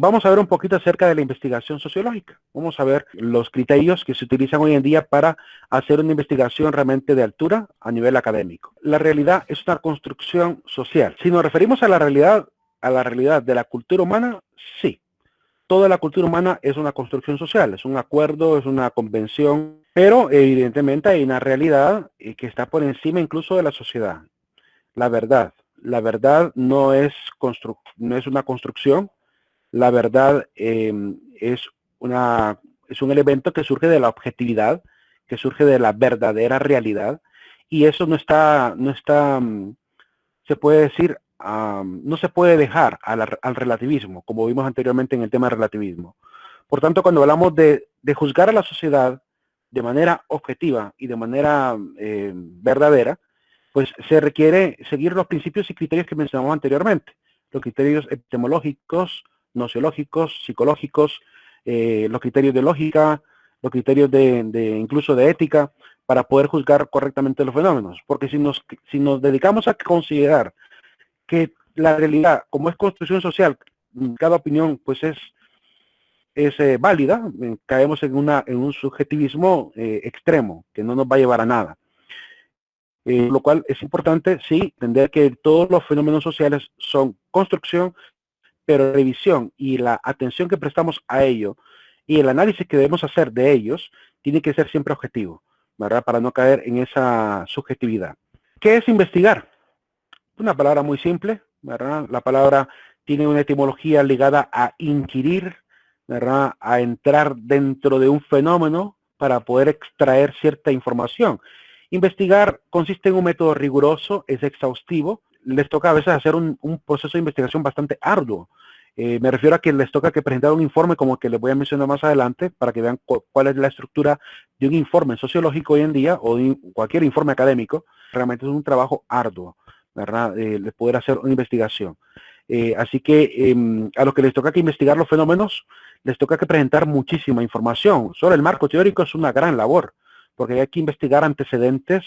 Vamos a ver un poquito acerca de la investigación sociológica. Vamos a ver los criterios que se utilizan hoy en día para hacer una investigación realmente de altura a nivel académico. La realidad es una construcción social. Si nos referimos a la realidad de la cultura humana, sí. Toda la cultura humana es una construcción social, es un acuerdo, es una convención, pero evidentemente hay una realidad que está por encima incluso de la sociedad. La verdad. La verdad no es una construcción. La verdad es un elemento que surge de la objetividad, que surge de la verdadera realidad, y eso se puede decir, no se puede dejar al relativismo, como vimos anteriormente en el tema del relativismo. Por tanto, cuando hablamos de juzgar a la sociedad de manera objetiva y de manera verdadera, pues se requiere seguir los principios y criterios que mencionamos anteriormente, los criterios epistemológicos, nociológicos, psicológicos, los criterios de lógica, los criterios incluso de ética, para poder juzgar correctamente los fenómenos. Porque si nos dedicamos a considerar que la realidad, como es construcción social, cada opinión pues es válida, caemos en un subjetivismo extremo, que no nos va a llevar a nada. Lo cual es importante, sí, entender que todos los fenómenos sociales son construcción, pero revisión y la atención que prestamos a ello y el análisis que debemos hacer de ellos tiene que ser siempre objetivo, ¿verdad? Para no caer en esa subjetividad. ¿Qué es investigar? Una palabra muy simple, ¿verdad? La palabra tiene una etimología ligada a inquirir, ¿verdad? A entrar dentro de un fenómeno para poder extraer cierta información. Investigar consiste en un método riguroso, es exhaustivo. Les toca a veces hacer un proceso de investigación bastante arduo. Me refiero a que les toca que presentar un informe como el que les voy a mencionar más adelante para que vean cuál es la estructura de un informe sociológico hoy en día o de cualquier informe académico. Realmente es un trabajo arduo, ¿verdad? De poder hacer una investigación. Así que a los que les toca que investigar los fenómenos, les toca que presentar muchísima información. Solo el marco teórico es una gran labor, porque hay que investigar antecedentes,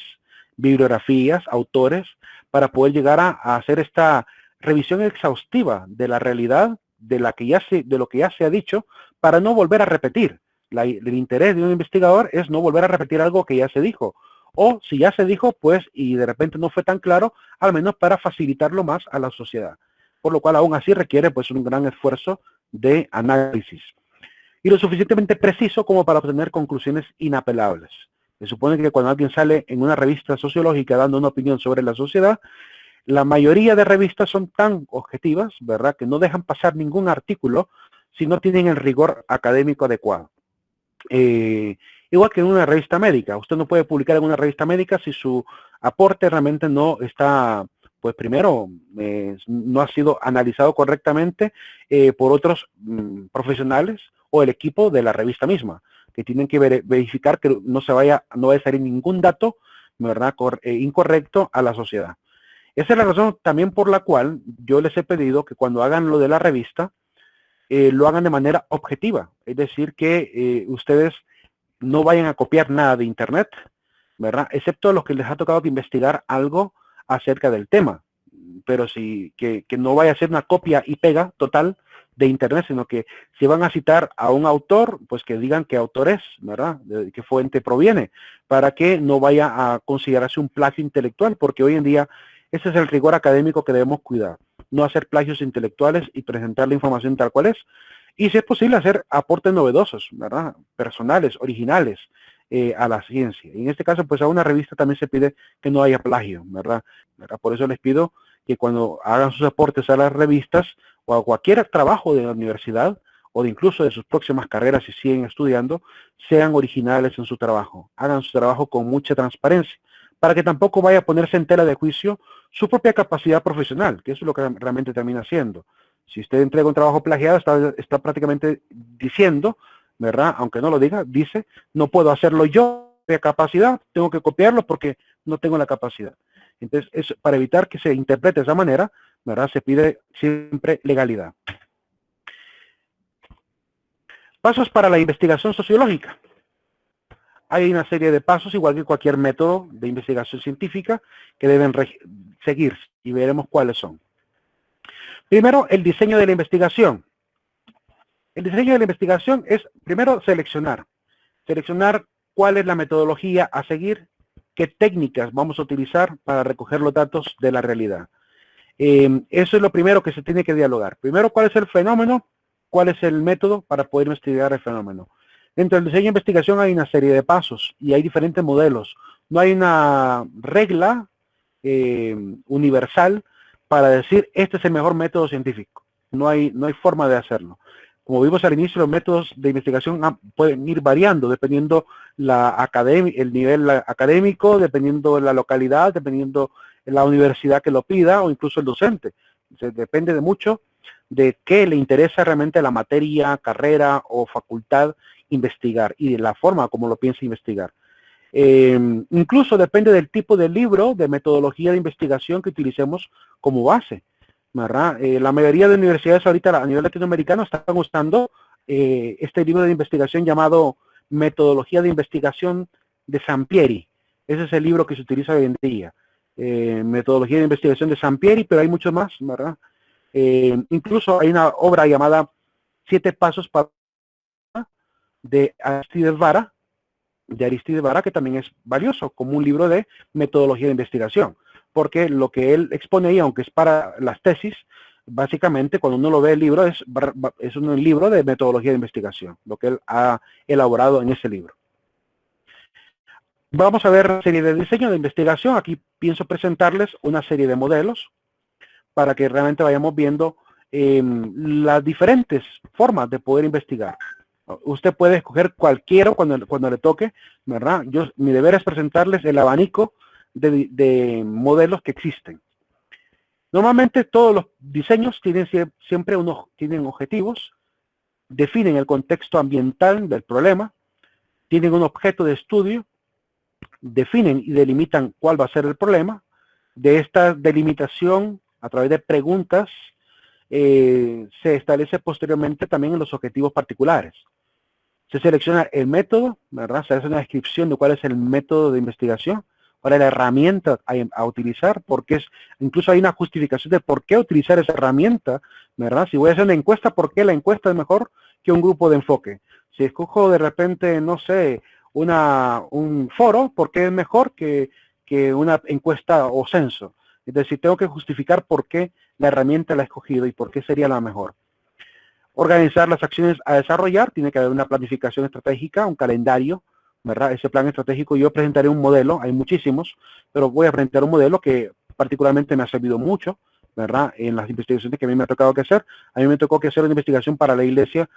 bibliografías, autores, para poder llegar a hacer esta revisión exhaustiva de la realidad, de lo que ya se ha dicho, para no volver a repetir. El interés de un investigador es no volver a repetir algo que ya se dijo. O si ya se dijo, pues, y de repente no fue tan claro, al menos para facilitarlo más a la sociedad. Por lo cual aún así requiere pues un gran esfuerzo de análisis. Y lo suficientemente preciso como para obtener conclusiones inapelables. Se supone que cuando alguien sale en una revista sociológica dando una opinión sobre la sociedad, la mayoría de revistas son tan objetivas, ¿verdad?, que no dejan pasar ningún artículo si no tienen el rigor académico adecuado. Igual que en una revista médica. Usted no puede publicar en una revista médica si su aporte realmente no está, pues primero, no ha sido analizado correctamente por otros profesionales o el equipo de la revista misma, que tienen que verificar que no vaya a salir ningún dato, ¿verdad?, incorrecto a la sociedad. Esa es la razón también por la cual yo les he pedido que cuando hagan lo de la revista, lo hagan de manera objetiva. Es decir, que ustedes no vayan a copiar nada de Internet, ¿verdad? Excepto los que les ha tocado que investigar algo acerca del tema. Pero sí, que no vaya a ser una copia y pega total de Internet, sino que si van a citar a un autor, pues que digan qué autor es, ¿verdad? De qué fuente proviene, para que no vaya a considerarse un plagio intelectual, porque hoy en día ese es el rigor académico que debemos cuidar. No hacer plagios intelectuales y presentar la información tal cual es. Y si es posible hacer aportes novedosos, ¿verdad? Personales, originales a la ciencia. Y en este caso, pues a una revista también se pide que no haya plagio, ¿verdad? Por eso les pido que cuando hagan sus aportes a las revistas o a cualquier trabajo de la universidad o de incluso de sus próximas carreras si siguen estudiando, sean originales en su trabajo. Hagan su trabajo con mucha transparencia, para que tampoco vaya a ponerse en tela de juicio su propia capacidad profesional, que eso es lo que realmente termina haciendo. Si usted entrega un trabajo plagiado, está prácticamente diciendo, ¿verdad? Aunque no lo diga, dice, no puedo hacerlo yo de capacidad, tengo que copiarlo porque no tengo la capacidad. Entonces, para evitar que se interprete de esa manera, ¿verdad? Se pide siempre legalidad. Pasos para la investigación sociológica. Hay una serie de pasos, igual que cualquier método de investigación científica, que deben seguirse y veremos cuáles son. Primero, el diseño de la investigación. El diseño de la investigación es, primero, seleccionar cuál es la metodología a seguir, qué técnicas vamos a utilizar para recoger los datos de la realidad. Eso es lo primero que se tiene que dialogar. Primero, cuál es el fenómeno, cuál es el método para poder investigar el fenómeno. Dentro del diseño de investigación hay una serie de pasos y hay diferentes modelos. No hay una regla universal para decir este es el mejor método científico. No hay forma de hacerlo. Como vimos al inicio, los métodos de investigación pueden ir variando dependiendo el nivel académico, dependiendo de la localidad, dependiendo de la universidad que lo pida o incluso el docente. Depende de mucho de qué le interesa realmente la materia, carrera o facultad investigar y de la forma como lo piensa investigar. Incluso depende del tipo de libro, de metodología de investigación que utilicemos como base, ¿verdad? La mayoría de universidades ahorita a nivel latinoamericano están usando este libro de investigación llamado Metodología de Investigación de Sampieri. Ese es el libro que se utiliza hoy en día. Metodología de Investigación de Sampieri, pero hay mucho más, ¿verdad? Incluso hay una obra llamada 7 pasos para de Aristides Vara, que también es valioso como un libro de metodología de investigación, porque lo que él expone ahí, aunque es para las tesis, básicamente cuando uno lo ve el libro es un libro de metodología de investigación, lo que él ha elaborado en ese libro. Vamos a ver una serie de diseño de investigación. Aquí pienso presentarles una serie de modelos para que realmente vayamos viendo las diferentes formas de poder investigar. Usted puede escoger cualquiera cuando le toque, ¿verdad? Mi deber es presentarles el abanico de modelos que existen. Normalmente todos los diseños tienen siempre tienen objetivos, definen el contexto ambiental del problema, tienen un objeto de estudio, definen y delimitan cuál va a ser el problema. De esta delimitación, a través de preguntas, se establece posteriormente también en los objetivos particulares. Se selecciona el método, ¿verdad? Se hace una descripción de cuál es el método de investigación, cuál es la herramienta a utilizar, porque incluso hay una justificación de por qué utilizar esa herramienta, ¿verdad? Si voy a hacer una encuesta, ¿por qué la encuesta es mejor que un grupo de enfoque? Si escojo de repente, no sé, un foro, ¿por qué es mejor que una encuesta o censo? Es decir, tengo que justificar por qué la herramienta la he escogido y por qué sería la mejor. Organizar las acciones a desarrollar, tiene que haber una planificación estratégica, un calendario, ¿verdad? Ese plan estratégico, yo presentaré un modelo, hay muchísimos, pero voy a presentar un modelo que particularmente me ha servido mucho, ¿verdad? En las investigaciones que a mí me ha tocado que hacer. A mí me tocó que hacer una investigación para la iglesia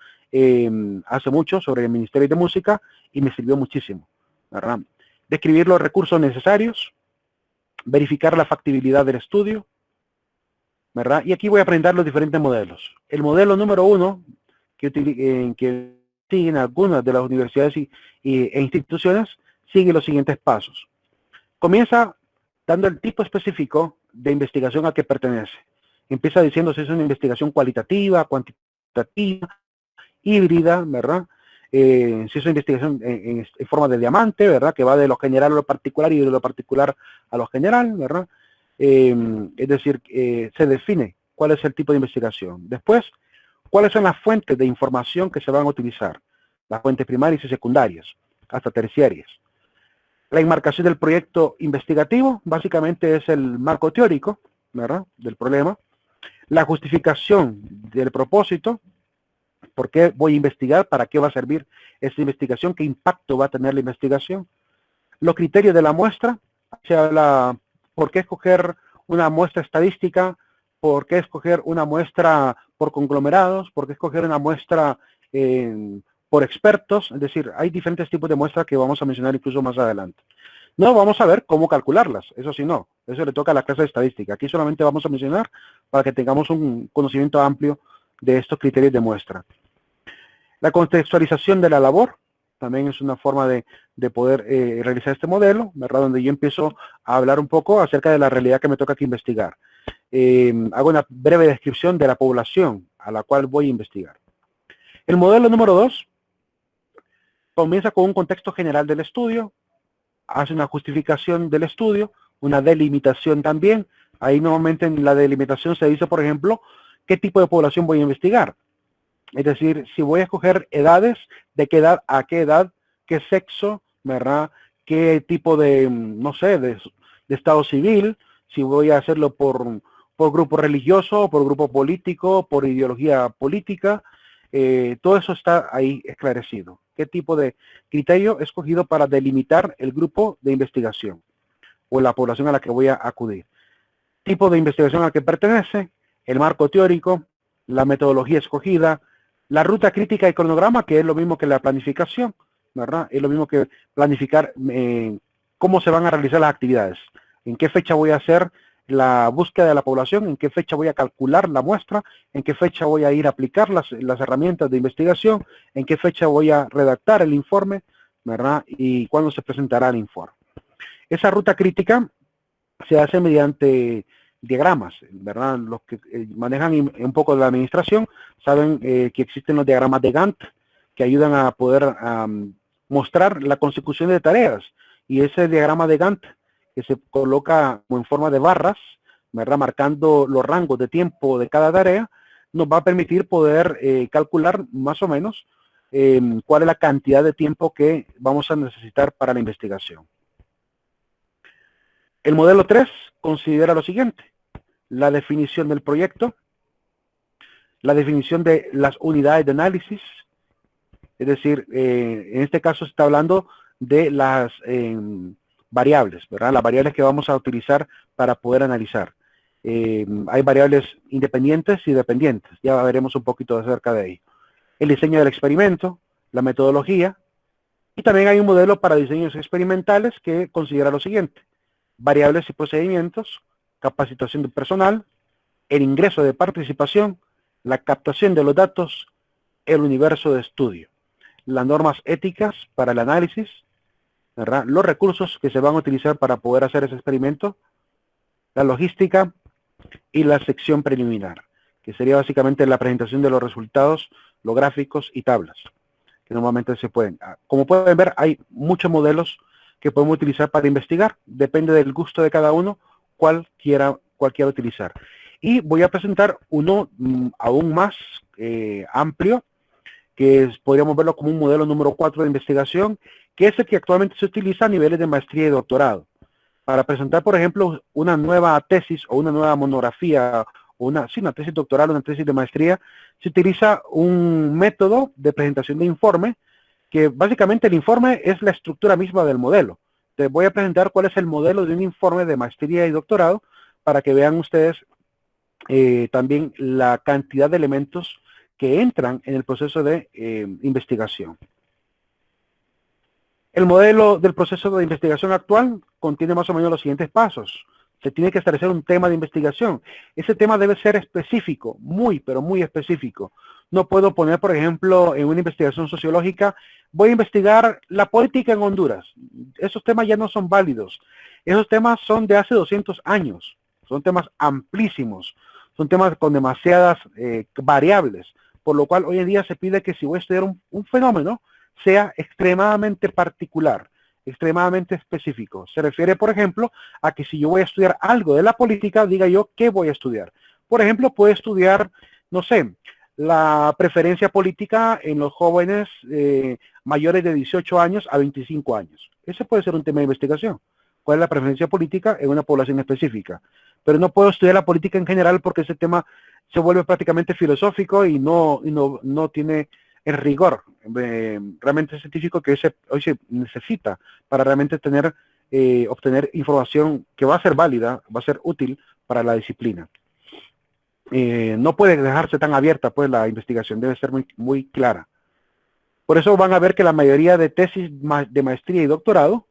hace mucho sobre el Ministerio de Música y me sirvió muchísimo, ¿verdad? Describir los recursos necesarios, verificar la factibilidad del estudio, ¿verdad? Y aquí voy a presentar los diferentes modelos. El modelo número 1, que siguen algunas de las universidades e instituciones, sigue los siguientes pasos. Comienza dando el tipo específico de investigación a que pertenece. Empieza diciendo si es una investigación cualitativa, cuantitativa, híbrida, ¿verdad? Si es una investigación en forma de diamante, ¿verdad? Que va de lo general a lo particular y de lo particular a lo general, ¿verdad? Es decir, se define cuál es el tipo de investigación. Después, cuáles son las fuentes de información que se van a utilizar, las fuentes primarias y secundarias, hasta terciarias. La enmarcación del proyecto investigativo, básicamente es el marco teórico, ¿verdad?, del problema. La justificación del propósito, por qué voy a investigar, para qué va a servir esta investigación, qué impacto va a tener la investigación. Los criterios de la muestra, se habla por qué escoger una muestra estadística, por qué escoger una muestra por conglomerados, por qué escoger una muestra por expertos, es decir, hay diferentes tipos de muestras que vamos a mencionar incluso más adelante. No vamos a ver cómo calcularlas, eso sí no, eso le toca a la clase de estadística. Aquí solamente vamos a mencionar para que tengamos un conocimiento amplio de estos criterios de muestra. La contextualización de la labor también es una forma de poder realizar este modelo, ¿verdad? Donde yo empiezo a hablar un poco acerca de la realidad que me toca aquí investigar. Hago una breve descripción de la población a la cual voy a investigar. El modelo número 2 comienza con un contexto general del estudio, hace una justificación del estudio, una delimitación también. Ahí normalmente en la delimitación se dice, por ejemplo, qué tipo de población voy a investigar. Es decir, si voy a escoger edades, de qué edad a qué edad, qué sexo, ¿verdad? Qué tipo de, no sé, de estado civil, si voy a hacerlo por grupo religioso, por grupo político, por ideología política, todo eso está ahí esclarecido. ¿Qué tipo de criterio he escogido para delimitar el grupo de investigación o la población a la que voy a acudir? Tipo de investigación al que pertenece, el marco teórico, la metodología escogida, la ruta crítica y cronograma, que es lo mismo que la planificación, ¿verdad? Es lo mismo que planificar cómo se van a realizar las actividades, en qué fecha voy a hacer la búsqueda de la población, en qué fecha voy a calcular la muestra, en qué fecha voy a ir a aplicar las herramientas de investigación, en qué fecha voy a redactar el informe, ¿verdad? Y cuándo se presentará el informe. Esa ruta crítica se hace mediante diagramas, ¿verdad? Los que manejan un poco de la administración saben que existen los diagramas de Gantt que ayudan a poder mostrar la consecución de tareas. Y ese diagrama de Gantt que se coloca en forma de barras, ¿verdad? Marcando los rangos de tiempo de cada tarea, nos va a permitir poder calcular más o menos cuál es la cantidad de tiempo que vamos a necesitar para la investigación. El modelo 3 considera lo siguiente: la definición del proyecto, la definición de las unidades de análisis, es decir, en este caso se está hablando de las variables, ¿verdad? Las variables que vamos a utilizar para poder analizar. Hay variables independientes y dependientes, ya veremos un poquito acerca de ello. El diseño del experimento, la metodología, y también hay un modelo para diseños experimentales que considera lo siguiente: variables y procedimientos, capacitación del personal, el ingreso de participación, la captación de los datos, el universo de estudio, las normas éticas para el análisis, ¿verdad? Los recursos que se van a utilizar para poder hacer ese experimento, la logística y la sección preliminar, que sería básicamente la presentación de los resultados, los gráficos y tablas, que normalmente se pueden. Como pueden ver, hay muchos modelos que podemos utilizar para investigar. Depende del gusto de cada uno, cuál quiera utilizar. Y voy a presentar uno aún más amplio, que podríamos verlo como un modelo número 4 de investigación, que es el que actualmente se utiliza a niveles de maestría y doctorado. Para presentar, por ejemplo, una nueva tesis o una nueva monografía, una tesis doctoral, una tesis de maestría, se utiliza un método de presentación de informe, que básicamente el informe es la estructura misma del modelo. Les voy a presentar cuál es el modelo de un informe de maestría y doctorado para que vean ustedes también la cantidad de elementos que entran en el proceso de investigación. El modelo del proceso de investigación actual contiene más o menos los siguientes pasos. Se tiene que establecer un tema de investigación. Ese tema debe ser específico, pero muy específico. No puedo poner, por ejemplo, en una investigación sociológica, voy a investigar la política en Honduras. Esos temas ya no son válidos. Esos temas son de hace 200 años. Son temas amplísimos. Son temas con demasiadas variables. Por lo cual hoy en día se pide que si voy a estudiar un fenómeno, sea extremadamente particular, extremadamente específico. Se refiere, por ejemplo, a que si yo voy a estudiar algo de la política, diga yo qué voy a estudiar. Por ejemplo, puedo estudiar, no sé, la preferencia política en los jóvenes mayores de 18 años a 25 años. Ese puede ser un tema de investigación. ¿Cuál es la preferencia política en una población específica? Pero no puedo estudiar la política en general porque ese tema se vuelve prácticamente filosófico y no tiene el rigor realmente científico que hoy se necesita para realmente obtener información que va a ser válida, va a ser útil para la disciplina. No puede dejarse tan abierta, pues la investigación debe ser muy, muy clara. Por eso van a ver que la mayoría de tesis de maestría y doctorado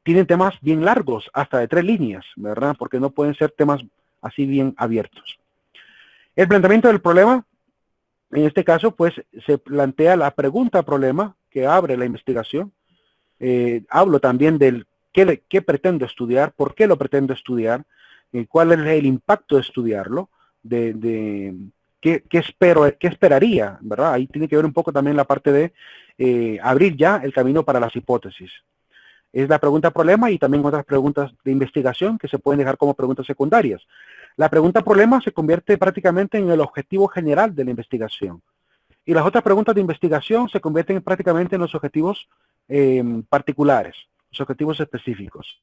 tienen temas bien largos, hasta de 3 líneas, ¿verdad? Porque no pueden ser temas así bien abiertos. El planteamiento del problema, en este caso, pues se plantea la pregunta-problema que abre la investigación. Hablo también del qué pretendo estudiar, por qué lo pretendo estudiar, cuál es el impacto de estudiarlo, qué esperaría, ¿verdad? Ahí tiene que ver un poco también la parte de abrir ya el camino para las hipótesis. Es la pregunta-problema y también otras preguntas de investigación que se pueden dejar como preguntas secundarias. La pregunta-problema se convierte prácticamente en el objetivo general de la investigación. Y las otras preguntas de investigación se convierten prácticamente en los objetivos particulares, los objetivos específicos.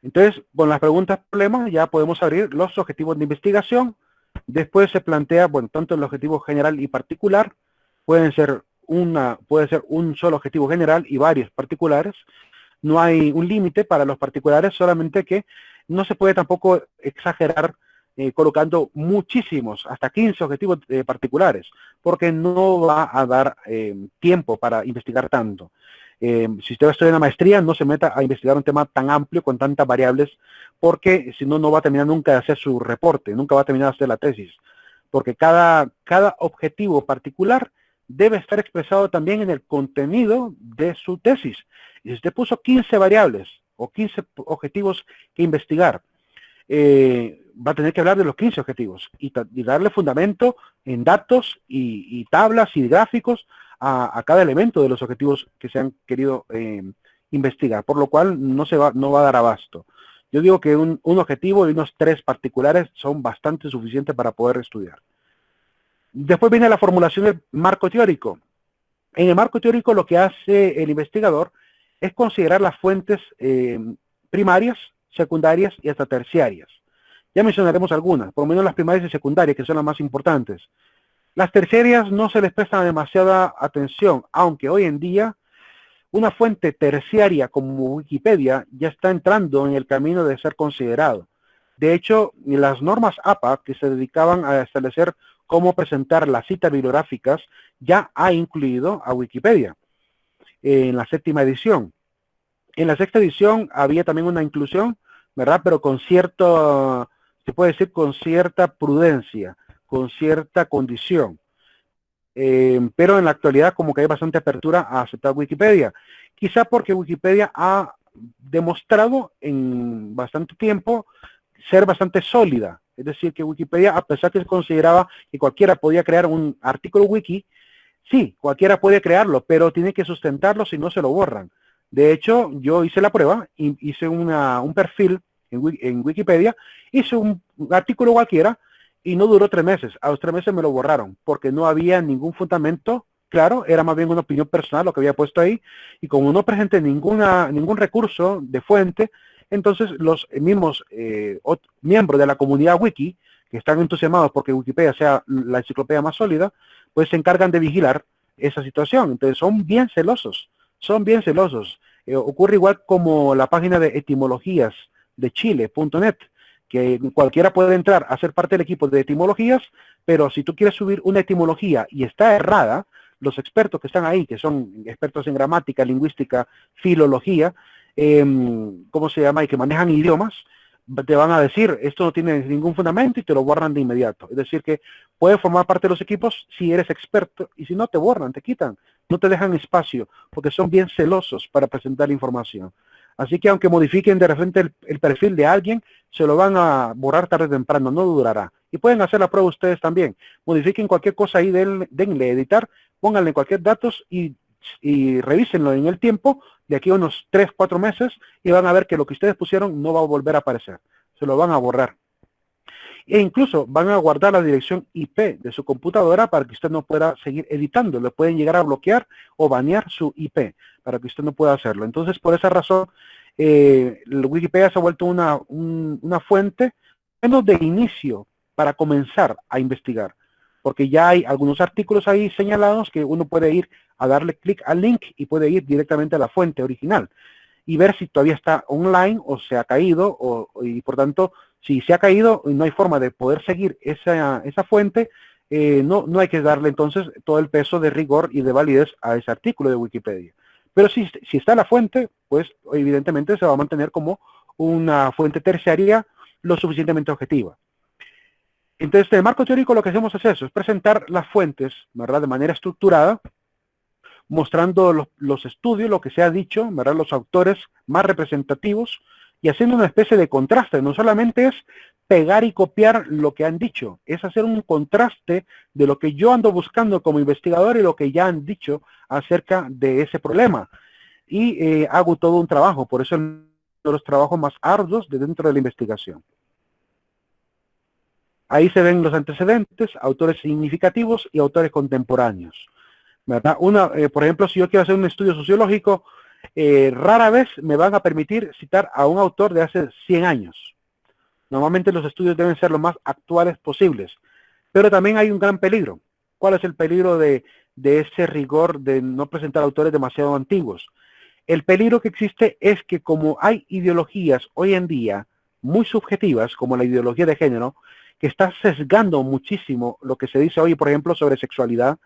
Entonces, con las preguntas problemas ya podemos abrir los objetivos de investigación. Después se plantea, bueno, tanto el objetivo general y particular, puede ser un solo objetivo general y varios particulares. No hay un límite para los particulares, solamente que no se puede tampoco exagerar colocando muchísimos, hasta 15 objetivos particulares, porque no va a dar tiempo para investigar tanto. Si usted va a estudiar una maestría, no se meta a investigar un tema tan amplio con tantas variables, porque si no, no va a terminar nunca de hacer su reporte, nunca va a terminar de hacer la tesis, porque cada objetivo particular debe estar expresado también en el contenido de su tesis. Y si usted puso 15 variables o 15 objetivos que investigar, va a tener que hablar de los 15 objetivos y darle fundamento en datos y tablas y gráficos a cada elemento de los objetivos que se han querido investigar, por lo cual no va a dar abasto. Yo digo que un objetivo y unos 3 particulares son bastante suficientes para poder estudiar. Después viene la formulación del marco teórico. En el marco teórico lo que hace el investigador es considerar las fuentes primarias, secundarias y hasta terciarias. Ya mencionaremos algunas, por lo menos las primarias y secundarias, que son las más importantes. Las terciarias no se les presta demasiada atención, aunque hoy en día una fuente terciaria como Wikipedia ya está entrando en el camino de ser considerado. De hecho, las normas APA, que se dedicaban a establecer cómo presentar las citas bibliográficas, ya ha incluido a Wikipedia en la 7ª edición. En la 6ª edición había también una inclusión, ¿verdad? Pero con cierto, se puede decir con cierta prudencia, con cierta condición. Pero en la actualidad como que hay bastante apertura a aceptar Wikipedia. Quizá porque Wikipedia ha demostrado en bastante tiempo ser bastante sólida. Es decir, que Wikipedia, a pesar que se consideraba que cualquiera podía crear un artículo wiki, sí, cualquiera puede crearlo, pero tiene que sustentarlo si no se lo borran. De hecho, yo hice la prueba, hice un perfil en Wikipedia, hice un artículo cualquiera y no duró 3 meses. A los 3 meses me lo borraron porque no había ningún fundamento claro, era más bien una opinión personal lo que había puesto ahí, y como no presenté ningún recurso de fuente, entonces los mismos miembros de la comunidad wiki, que están entusiasmados porque Wikipedia sea la enciclopedia más sólida, pues se encargan de vigilar esa situación. Entonces son bien celosos, son bien celosos. Ocurre igual como la página de etimologías de Chile.net, que cualquiera puede entrar a ser parte del equipo de etimologías, pero si tú quieres subir una etimología y está errada, los expertos que están ahí, que son expertos en gramática, lingüística, filología, ¿cómo se llama? Y que manejan idiomas, te van a decir, esto no tiene ningún fundamento y te lo borran de inmediato. Es decir, que puedes formar parte de los equipos si eres experto y si no te borran, te quitan, no te dejan espacio porque son bien celosos para presentar información. Así que aunque modifiquen de repente el perfil de alguien, se lo van a borrar tarde o temprano, no durará. Y pueden hacer la prueba ustedes también. Modifiquen cualquier cosa ahí, denle editar, pónganle cualquier datos y revísenlo en el tiempo, de aquí a unos 3, 4 meses, y van a ver que lo que ustedes pusieron no va a volver a aparecer. Se lo van a borrar. E incluso van a guardar la dirección IP de su computadora para que usted no pueda seguir editando. Le pueden llegar a bloquear o banear su IP para que usted no pueda hacerlo. Entonces, por esa razón, Wikipedia se ha vuelto una fuente menos de inicio para comenzar a investigar. Porque ya hay algunos artículos ahí señalados que uno puede ir a darle clic al link y puede ir directamente a la fuente original y ver si todavía está online o se ha caído, y por tanto, si se ha caído y no hay forma de poder seguir esa fuente, no hay que darle entonces todo el peso de rigor y de validez a ese artículo de Wikipedia. Pero si está la fuente, pues evidentemente se va a mantener como una fuente terciaria lo suficientemente objetiva. Entonces, en el marco teórico lo que hacemos es eso, es presentar las fuentes, ¿verdad?, de manera estructurada, mostrando los estudios, lo que se ha dicho, ¿verdad?, los autores más representativos, y haciendo una especie de contraste. No solamente es pegar y copiar lo que han dicho, es hacer un contraste de lo que yo ando buscando como investigador y lo que ya han dicho acerca de ese problema. Y hago todo un trabajo, por eso es uno de los trabajos más arduos de dentro de la investigación. Ahí se ven los antecedentes, autores significativos y autores contemporáneos, ¿verdad? Por ejemplo, si yo quiero hacer un estudio sociológico, rara vez me van a permitir citar a un autor de hace 100 años. Normalmente los estudios deben ser lo más actuales posibles, pero también hay un gran peligro. ¿Cuál es el peligro de ese rigor de no presentar autores demasiado antiguos? El peligro que existe es que como hay ideologías hoy en día muy subjetivas, como la ideología de género, que está sesgando muchísimo lo que se dice hoy, por ejemplo, sobre sexualidad,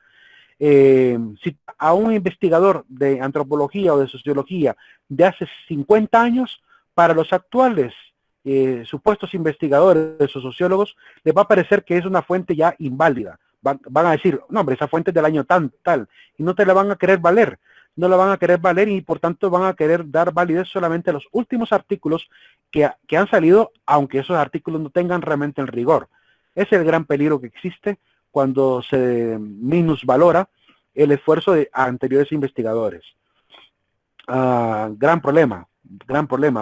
si a un investigador de antropología o de sociología de hace 50 años, para los actuales supuestos investigadores o sociólogos, les va a parecer que es una fuente ya inválida. Van a decir, no, hombre, esa fuente es del año tal, y no te la van a querer valer. No la van a querer valer y por tanto van a querer dar validez solamente a los últimos artículos que han salido, aunque esos artículos no tengan realmente el rigor. Ese es el gran peligro que existe cuando se minusvalora el esfuerzo de anteriores investigadores. Gran problema,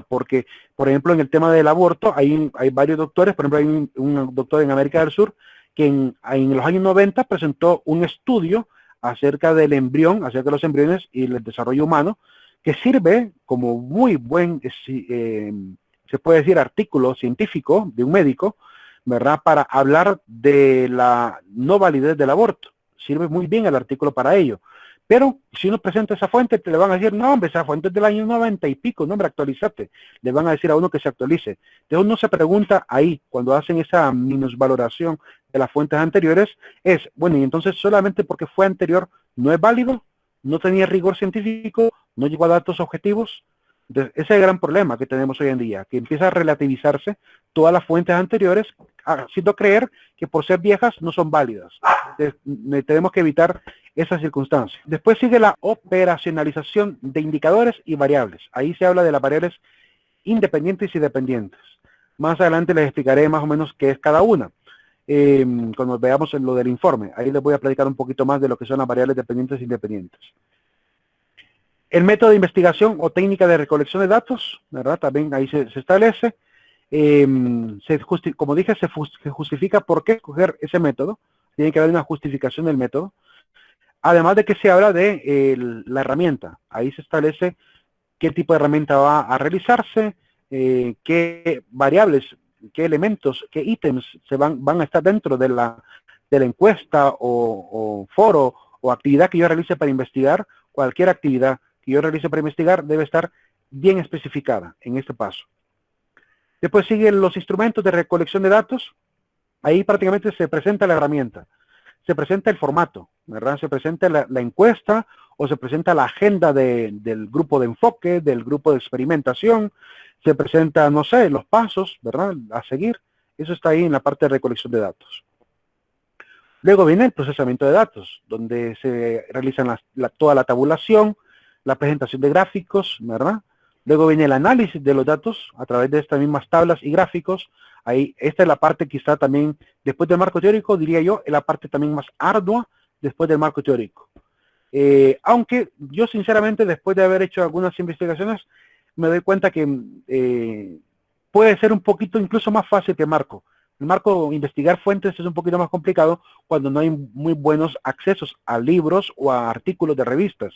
porque, por ejemplo, en el tema del aborto hay varios doctores, por ejemplo, hay un doctor en América del Sur que en los años 90 presentó un estudio acerca del embrión, acerca de los embriones y el desarrollo humano, que sirve como muy buen, se puede decir, artículo científico de un médico, ¿verdad? Para hablar de la no validez del aborto. Sirve muy bien el artículo para ello. Pero si uno presenta esa fuente, te le van a decir, no, hombre, esa fuente es del año 90 y pico, no, hombre, actualizate. Le van a decir a uno que se actualice. Entonces uno se pregunta ahí, cuando hacen esa minusvaloración de las fuentes anteriores, es, bueno, y entonces solamente porque fue anterior, ¿no es válido? ¿No tenía rigor científico? ¿No llegó a datos objetivos? Entonces, ese es el gran problema que tenemos hoy en día, que empieza a relativizarse todas las fuentes anteriores, haciendo creer que por ser viejas no son válidas. Entonces, tenemos que evitar esa circunstancia. Después sigue la operacionalización de indicadores y variables. Ahí se habla de las variables independientes y dependientes. Más adelante les explicaré más o menos qué es cada una. Cuando veamos en lo del informe, ahí les voy a platicar un poquito más de lo que son las variables dependientes e independientes. El método de investigación o técnica de recolección de datos, ¿verdad? También ahí se establece. Como dije, se justifica por qué escoger ese método. Tiene que haber una justificación del método. Además de que se habla de la herramienta. Ahí se establece qué tipo de herramienta va a realizarse, qué variables, qué elementos, qué ítems van a estar dentro de la encuesta o foro o actividad que yo realice para investigar. Cualquier actividad que yo realice para investigar debe estar bien especificada en este paso. Después siguen los instrumentos de recolección de datos. Ahí prácticamente se presenta la herramienta, se presenta el formato, ¿verdad? Se presenta la encuesta o se presenta la agenda del grupo de enfoque, del grupo de experimentación, se presenta, no sé, los pasos, ¿verdad? A seguir. Eso está ahí en la parte de recolección de datos. Luego viene el procesamiento de datos, donde se realizan toda la tabulación, la presentación de gráficos, ¿verdad? Luego viene el análisis de los datos a través de estas mismas tablas y gráficos. Ahí, esta es la parte quizá también, después del marco teórico, diría yo, es la parte también más ardua después del marco teórico. Aunque yo sinceramente, después de haber hecho algunas investigaciones, me doy cuenta que puede ser un poquito incluso más fácil que el marco. El marco, investigar fuentes es un poquito más complicado cuando no hay muy buenos accesos a libros o a artículos de revistas.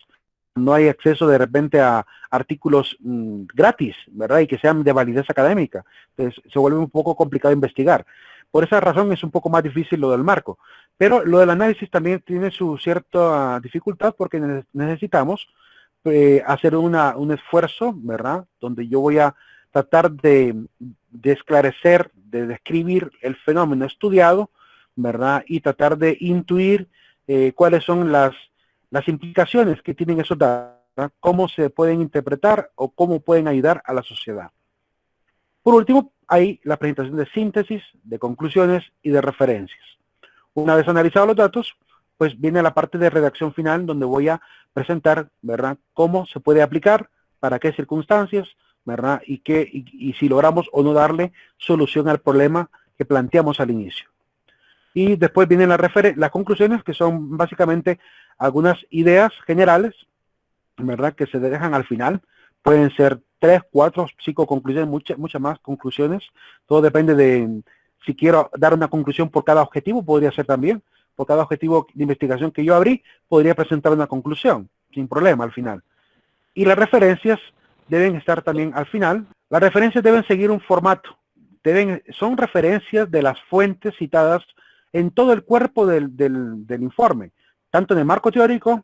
No hay acceso de repente a artículos gratis, ¿verdad? Y que sean de validez académica. Entonces se vuelve un poco complicado investigar. Por esa razón es un poco más difícil lo del marco. Pero lo del análisis también tiene su cierta dificultad porque necesitamos hacer un esfuerzo, ¿verdad? Donde yo voy a tratar de esclarecer, de describir el fenómeno estudiado, ¿verdad? Y tratar de intuir cuáles son las implicaciones que tienen esos datos, ¿verdad? Cómo se pueden interpretar o cómo pueden ayudar a la sociedad. Por último, hay la presentación de síntesis, de conclusiones y de referencias. Una vez analizados los datos, pues viene la parte de redacción final donde voy a presentar, ¿verdad?, cómo se puede aplicar, para qué circunstancias, ¿verdad?, y si logramos o no darle solución al problema que planteamos al inicio. Y después vienen las conclusiones, que son básicamente algunas ideas generales, ¿verdad?, que se dejan al final. Pueden ser 3, 4, 5 conclusiones, muchas más conclusiones. Todo depende de Si quiero dar una conclusión por cada objetivo, podría ser también. Por cada objetivo de investigación que yo abrí, podría presentar una conclusión, sin problema al final. Y las referencias deben estar también al final. Las referencias deben seguir un formato. Son referencias de las fuentes citadas en todo el cuerpo del informe, tanto en el marco teórico,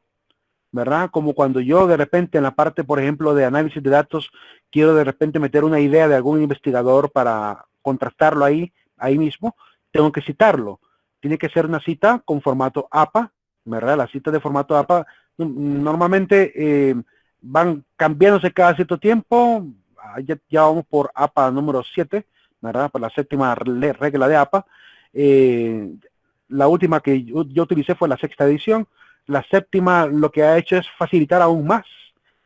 ¿verdad? Como cuando yo de repente en la parte, por ejemplo, de análisis de datos, quiero de repente meter una idea de algún investigador para contrastarlo ahí mismo, tengo que citarlo. Tiene que ser una cita con formato APA, ¿verdad? Las citas de formato APA normalmente van cambiándose cada cierto tiempo. Ya vamos por APA número 7, ¿verdad? Por la séptima regla de APA. La última que yo utilicé fue la sexta edición. La séptima lo que ha hecho es facilitar aún más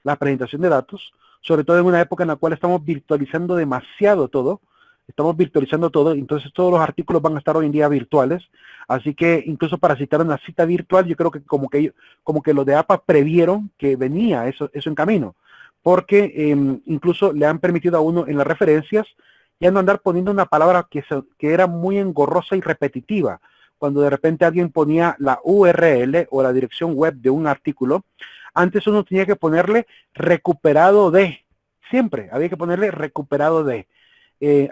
la presentación de datos, sobre todo en una época en la cual estamos virtualizando demasiado todo. Estamos virtualizando todo, entonces todos los artículos van a estar hoy en día virtuales. Así que incluso para citar una cita virtual, yo creo que como que los de APA previeron que venía eso en camino, porque incluso le han permitido a uno en las referencias ya no andar poniendo una palabra que era muy engorrosa y repetitiva. Cuando de repente alguien ponía la URL o la dirección web de un artículo, antes uno tenía que ponerle recuperado de, siempre había que ponerle recuperado de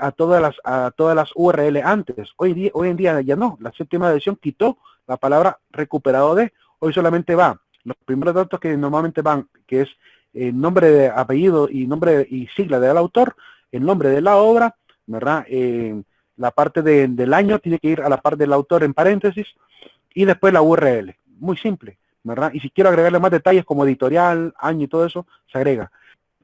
a todas las URL antes. Hoy en día ya no, la séptima edición quitó la palabra recuperado de, hoy solamente va los primeros datos que normalmente van, que es el nombre de apellido y nombre y sigla del autor, el nombre de la obra, ¿verdad? La parte del año tiene que ir a la parte del autor en paréntesis y después la URL. Muy simple, ¿verdad? Y si quiero agregarle más detalles como editorial, año y todo eso, se agrega.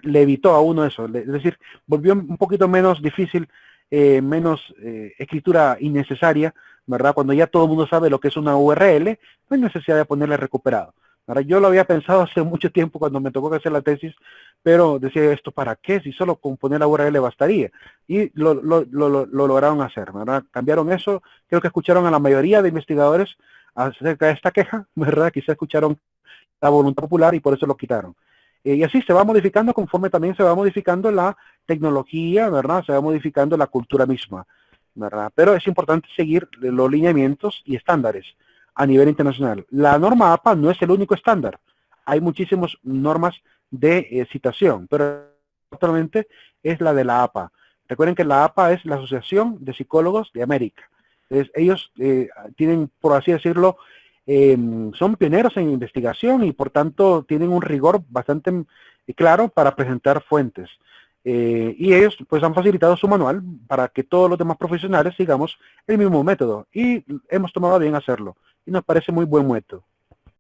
Le evitó a uno eso, es decir, volvió un poquito menos difícil, menos escritura innecesaria, ¿verdad? Cuando ya todo el mundo sabe lo que es una URL, no hay necesidad de ponerle recuperado. Ahora, yo lo había pensado hace mucho tiempo cuando me tocó hacer la tesis, pero decía, ¿esto para qué? Si solo con poner la URL bastaría. Y lo lograron hacer, ¿verdad? Cambiaron eso, creo que escucharon a la mayoría de investigadores acerca de esta queja, ¿verdad? Quizá escucharon la voluntad popular y por eso lo quitaron. Y así se va modificando conforme también se va modificando la tecnología, ¿verdad? Se va modificando la cultura misma, ¿verdad? Pero es importante seguir los lineamientos y estándares a nivel internacional. La norma APA no es el único estándar. Hay muchísimas normas de citación, pero actualmente es la de la APA. Recuerden que la APA es la Asociación de Psicólogos de América. Entonces, ellos tienen, por así decirlo, son pioneros en investigación y por tanto tienen un rigor bastante claro para presentar fuentes. Y ellos pues han facilitado su manual para que todos los demás profesionales sigamos el mismo método y hemos tomado bien hacerlo y nos parece muy buen método.